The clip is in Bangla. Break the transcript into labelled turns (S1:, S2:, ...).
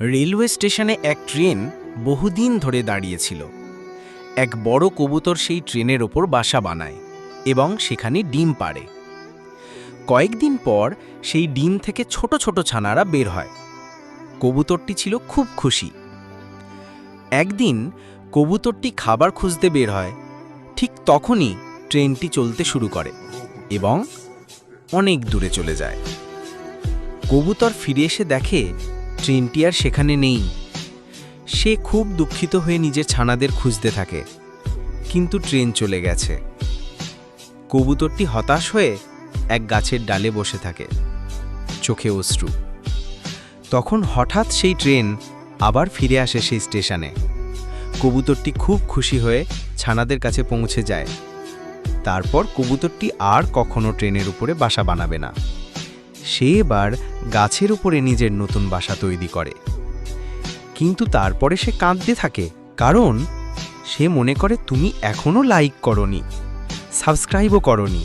S1: রেলওয়ে স্টেশনে এক ট্রেন বহুদিন ধরে দাঁড়িয়েছিল। এক বড় কবুতর সেই ট্রেনের ওপর বাসা বানায় এবং সেখানে ডিম পাড়ে। কয়েকদিন পর সেই ডিম থেকে ছোট ছোট ছানারা বের হয়। কবুতরটি ছিল খুব খুশি। একদিন কবুতরটি খাবার খুঁজতে বের হয়। ঠিক তখনই ট্রেনটি চলতে শুরু করে এবং অনেক দূরে চলে যায়। কবুতর ফিরে এসে দেখে ট্রেনটি আর সেখানে নেই। সে খুব দুঃখিত হয়ে নিজের ছানাদের খুঁজতে থাকে, কিন্তু ট্রেন চলে গেছে। কবুতরটি হতাশ হয়ে এক গাছের ডালে বসে থাকে, চোখে অশ্রু। তখন হঠাৎ সেই ট্রেন আবার ফিরে আসে সেই স্টেশনে। কবুতরটি খুব খুশি হয়ে ছানাদের কাছে পৌঁছে যায়। তারপর কবুতরটি আর কখনো ট্রেনের উপরে বাসা বানাবে না। সে এবার গাছের উপরে নিজের নতুন বাসা তৈরি করে। কিন্তু তারপরে সে কাঁদতে থাকে, কারণ সে মনে করে তুমি এখনো লাইক করনি, সাবস্ক্রাইবও করনি।